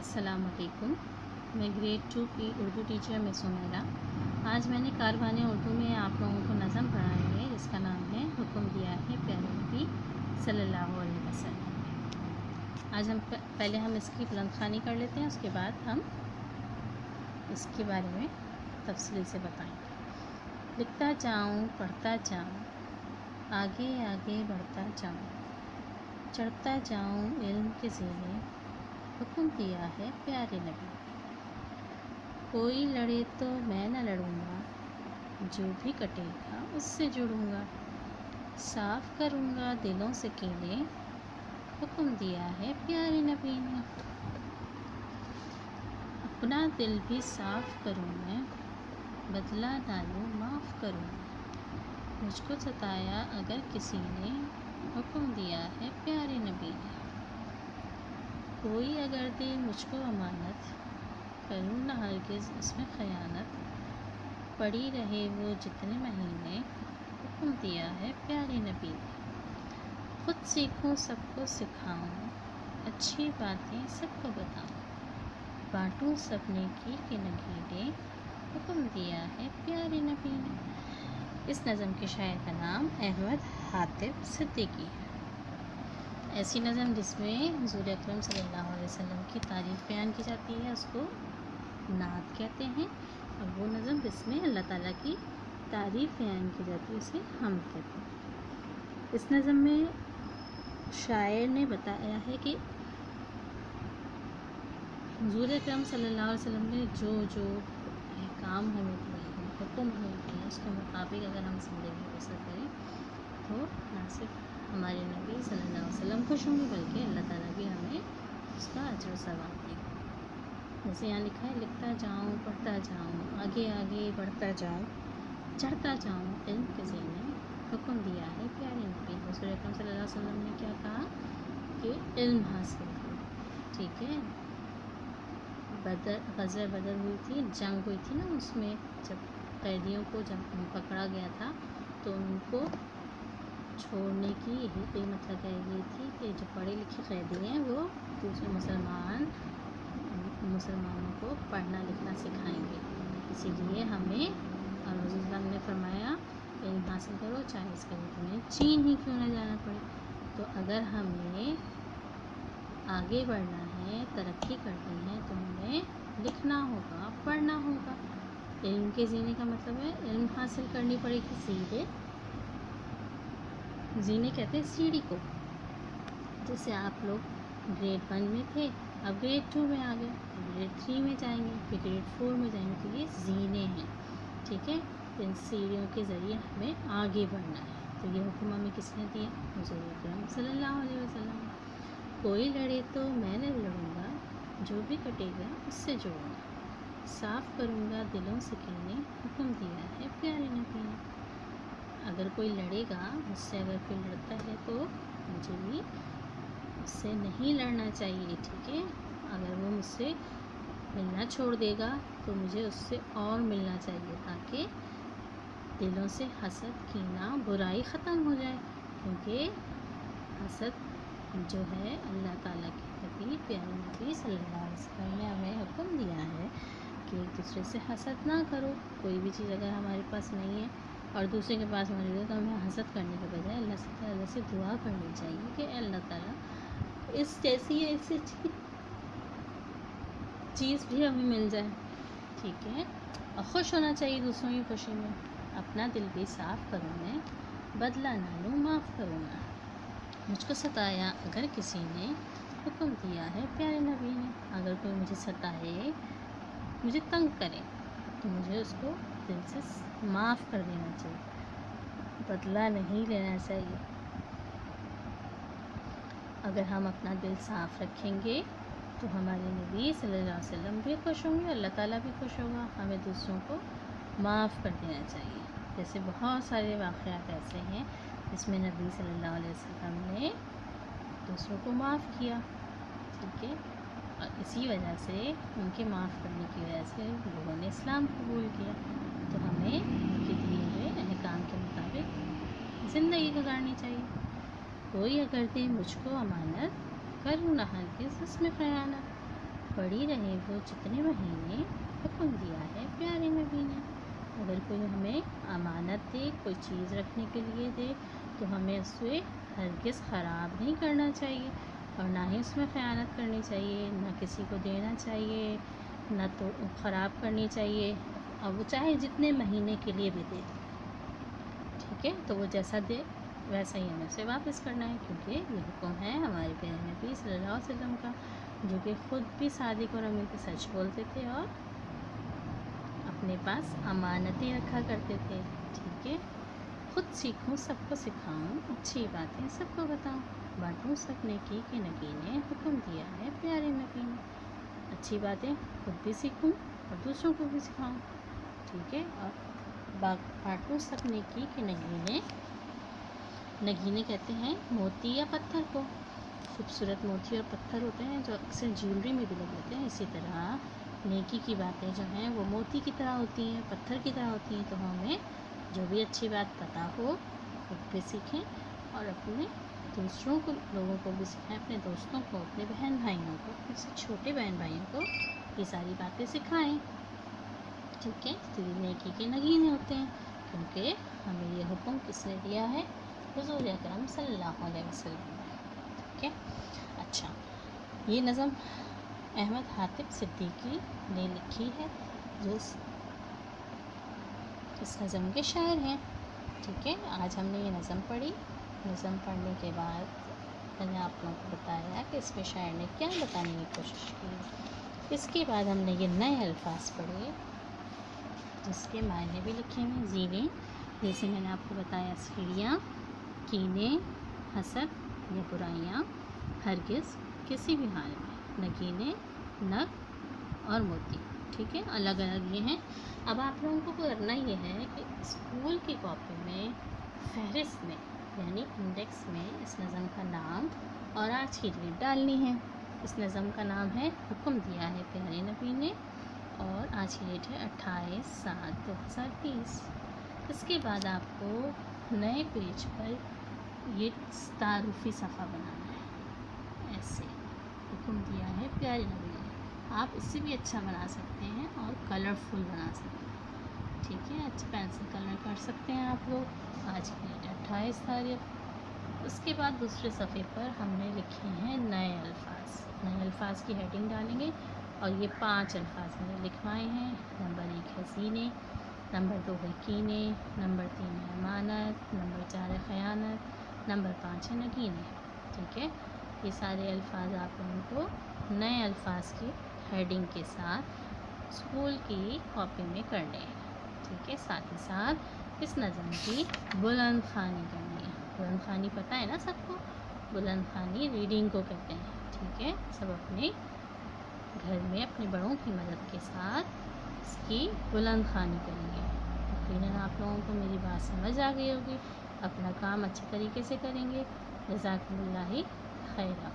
अस्सलाम वालेकुम। मैं ग्रेड 2 की उर्दू टीचर मिस सुमेरा। आज मैंने कारवाने उर्दू में आप लोगों को नज़म पढ़ाई है जिसका नाम है हुक्म दिया है प्यारे नबी सल्लल्लाहु अलैहि वसल्लम। आज हम पहले इसकी बुलंद ख़वानी कर लेते हैं, उसके बाद हम इसके बारे में तफसील से बताएंगे। लिखता जाऊँ पढ़ता जाऊँ, आगे आगे बढ़ता जाऊँ, चढ़ता जाऊँ इल्म के ज़ीने, हुक्म दिया है प्यारे नबी। कोई लड़े तो मैं न लड़ूंगा, जो भी कटेगा उससे जुड़ूंगा, साफ़ करूंगा दिलों से कीने, हुक्म दिया है प्यारे नबी ने। अपना दिल भी साफ़ करूं मैं, बदला ना लूं माफ़ करूं। मुझको सताया अगर किसी ने, हुक्म दिया है प्यारे नबी ने। कोई अगर दे मुझको अमानत, करूँ न हरगिज़ उसमें ख़यानत। पड़ी रहे वो जितने महीने, हुक्म दिया है प्यारे नबी ने। खुद सीखूं सबको सिखाऊं, अच्छी बातें सबको बताऊं। बांटूं सब नेकी के नगीने, हुक्म दिया है प्यारे नबी ने। इस नज़म के शायर का नाम अहमद हातिब सिद्दीकी है। ऐसी नज़म जिसमें हुज़ूर अकरम सल्लल्लाहु अलैहि वसल्लम की तारीफ़ बयान की जाती है उसको नात कहते हैं, और वो नज़म जिसमें अल्लाह ताला की तारीफ़ बयान की जाती है उसे हम्द कहते हैं। इस नज़म में शायर ने बताया है कि हुज़ूर अकरम सल्लल्लाहु अलैहि वसल्लम ने जो जो काम हमें दिए हैं, हुक्म हमें दिए हैं, उसके मुताबिक अगर हम ज़िंदगी बसर करें तो ना सिर्फ हमारे नबी सल्लल्लाहु अलैहि वसल्लम खुश होंगे बल्कि अल्लाह ताला भी हमें उसका अजर सवाब देगा। जैसे यहाँ लिखा है, लिखता जाऊँ पढ़ता जाऊँ, आगे आगे बढ़ता जाऊँ, चढ़ता जाऊँ इल्म के ज़ीने, हुक्म दिया है प्यारे नबी। रसूल अकरम सल्लल्लाहु अलैहि वसल्लम ने क्या कहा कि इल्म हासिल करो। ठीक है, ग़ज़वा बदर हुई थी, जंग हुई थी ना, उसमें जब कैदियों को जब पकड़ा गया था तो उनको छोड़ने की यही मतलब ये थी कि जो पढ़े लिखे कैदी हैं वो दूसरे मुसलमानों को पढ़ना लिखना सिखाएंगे। इसीलिए हमें और रसूलुल्लाह ने फरमाया इल्म हासिल करो, चाहे इसके लिए तुम्हें चीन ही क्यों ना जाना पड़े। तो अगर हमें आगे बढ़ना है, तरक्की करनी है, तो हमें लिखना होगा, पढ़ना होगा। इल्म के जीने का मतलब है इल्म हासिल करनी पड़ेगी। जीने कहते हैं सीढ़ी को। जैसे आप लोग ग्रेड 1 में थे, अब ग्रेड 2 में आ गए, ग्रेड 3 में जाएंगे, फिर ग्रेड 4 में जाएंगे, तो ये जीने हैं। ठीक है, इन सीढ़ियों के ज़रिए हमें आगे बढ़ना है। तो ये हुक्म हमें किसने दिया? हुज़ूर अकरम सल्लल्लाहु अलैहि वसल्लम। कोई लड़े तो मैं न लड़ूंगा, जो भी कटेगा उससे जोड़ूंगा, साफ़ करूंगा दिलों से कीने, हुक्म दिया है प्यारे नबी ने। अगर कोई लड़ेगा मुझसे, अगर कोई लड़ता है तो मुझे भी उससे नहीं लड़ना चाहिए। ठीक है, अगर वो मुझसे मिलना छोड़ देगा तो मुझे उससे और मिलना चाहिए, ताकि दिलों से हसद कीना बुराई ख़त्म हो जाए। क्योंकि हसद जो है अल्लाह ताला के प्रति प्यारे नबी सल्लल्लाहु अलैहि वसल्लम ने हमें हुक्म दिया है कि एक दूसरे से हसद ना करो। कोई भी चीज़ अगर हमारे पास नहीं है और दूसरे के पास मौजूद है तो हमें हसद करने के बजाय अल्लाह से दुआ करनी चाहिए कि अल्लाह ताला इस जैसी ऐसी चीज़ भी हमें मिल जाए। ठीक है, और खुश होना चाहिए दूसरों की खुशी में। अपना दिल भी साफ़ करूँ मैं, बदला ना लूँ माफ़ करूँगा। मुझको सताया अगर किसी ने, हुक्म दिया है प्यारे नबी ने। अगर कोई मुझे सताए, मुझे तंग करे, तो मुझे उसको दिल से माफ़ कर देना चाहिए, बदला नहीं लेना चाहिए। अगर हम अपना दिल साफ़ रखेंगे तो हमारे नबी सल्लल्लाहु अलैहि वसल्लम भी खुश होंगे, अल्लाह ताला भी खुश होगा। हमें दूसरों को माफ़ कर देना चाहिए। जैसे बहुत सारे वाक़यात ऐसे हैं जिसमें नबी सल्लल्लाहु अलैहि वसल्लम ने दूसरों को माफ़ किया। ठीक है, और इसी वजह से उनके माफ़ करने की वजह से लोगों ने इस्लाम कबूल किया। तो हमें उनके दिए हुए अहकाम के मुताबिक ज़िंदगी गुजारनी चाहिए। कोई अगर दे मुझको अमानत, करूँ न हरगिज़ उसमें ख़यानत। پڑی رہے وہ جتنے مہینے حکم دیا ہے پیارے نبی نے۔ اگر کوئی ہمیں امانت دے، کوئی چیز رکھنے کے لیے دے، تو ہمیں اسے ہرگز خراب نہیں کرنا چاہیے، اور نہ ہی اس میں خیانت کرنی چاہیے، نہ کسی کو دینا چاہیے، نہ تو خراب کرنی چاہیے، اور وہ چاہے جتنے مہینے کے لیے بھی دے، ٹھیک ہے؟ تو وہ جیسا دے ویسا ہی ہمیں اسے واپس کرنا ہے، کیونکہ یہ حکم ہے ہمارے پیارے نبی صلی اللہ علیہ وسلم کا، جو کہ خود بھی صادق اور امین کے سچ بولتے تھے اور اپنے پاس امانتیں رکھا کرتے تھے، ٹھیک ہے؟ خود سیکھوں سب کو سکھاؤں، اچھی باتیں سب کو بتاؤں، بانٹوں سب نیکی کے نگینے، حکم دیا ہے پیارے نبی نے۔ اچھی باتیں خود بھی سیکھوں اور دوسروں کو بھی سکھاؤں، ٹھیک ہے؟ اور بانٹوں سب نیکی کے نگینے، نگینے کہتے ہیں موتی یا پتھر کو، خوبصورت موتی اور پتھر ہوتے ہیں جو اکثر جیولری میں بھی لگ ہوتے ہیں، اسی طرح نیکی کی باتیں جو ہیں وہ موتی کی طرح ہوتی ہیں، پتھر کی طرح ہوتی ہیں، تو ہمیں جو بھی اچھی بات پتہ ہو خود بھی سیکھیں اور اپنے دوسروں کو، لوگوں کو بھی سکھائیں، اپنے دوستوں کو، اپنے بہن بھائیوں کو، اپنے سے چھوٹے بہن بھائیوں کو یہ ساری باتیں سکھائیں، ٹھیک ہے؟ تو یہ نیکی کے نگینے ہوتے ہیں، کیونکہ ہمیں یہ حکم کس نے دیا ہے؟ حضور اکرم صلی اللہ علیہ وسلم نے، ٹھیک ہے؟ اچھا، یہ نظم احمد حاتم صدیقی نے لکھی ہے، جو اس نظم کے شاعر ہیں، ٹھیک ہے؟ آج ہم نے یہ نظم پڑھی، نظم پڑھنے کے بعد میں نے آپ لوگوں کو بتایا کہ اس میں شاعر نے کیا بتانے کی کوشش کی۔ اس کے بعد ہم نے یہ نئے الفاظ پڑھے جس کے معنی بھی لکھے ہیں، زینے، جیسے میں نے آپ کو بتایا سیڑھیاں، کینے، حسد یا برائیاں، ہرگز، کسی بھی حال میں، نگینے، نگ اور موتی، ٹھیک ہے؟ الگ الگ یہ ہیں۔ اب آپ لوگوں کو کرنا یہ ہے کہ اسکول کی کاپی میں فہرست میں یعنی انڈیکس میں اس نظم کا نام اور آج کی ڈیٹ ڈالنی ہے۔ اس نظم کا نام ہے حکم دیا ہے پیارے نبی نے، اور آج کی ڈیٹ ہے 28/7/2020۔ اس کے بعد آپ کو نئے پیج پر یہ تعارفی صفحہ بنانا ہے، ایسے حکم دیا ہے پیارے نبی نے۔ آپ اس سے بھی اچھا بنا سکتے ہیں اور کلرفل بنا سکتے ہیں، ٹھیک ہے؟ اچھا پینسل کلر کر سکتے ہیں آپ لوگ۔ آج کی ڈیٹ 28 تاریخ۔ اس کے بعد دوسرے صفحے پر ہم نے لکھے ہیں نئے الفاظ، نئے الفاظ کی ہیڈنگ ڈالیں گے، اور یہ 5 الفاظ میں نے لکھوائے ہیں۔ نمبر 1 ہے زینے، نمبر 2 ہے کینے، نمبر 3 ہے امانت، نمبر 4 ہے خیانت، نمبر 5 ہے نگینے، ٹھیک ہے؟ یہ سارے الفاظ آپ لوگوں کو نئے الفاظ کی ہیڈنگ کے ساتھ اسکول کی کاپی میں کرنے ہیں، ٹھیک ہے؟ ساتھ ہی ساتھ اس نظم کی بلند خوانی کرنی ہے۔ بلند خوانی پتہ ہے نا سب کو؟ بلند خوانی ریڈنگ کو کہتے ہیں، ٹھیک ہے؟ سب اپنے گھر میں اپنے بڑوں کی مدد کے ساتھ اس کی بلند خوانی کریں گے۔ یقیناً آپ لوگوں کو میری بات سمجھ آ گئی ہوگی، اپنا کام اچھے طریقے سے کریں گے۔ جزاکم اللہ خیرہ۔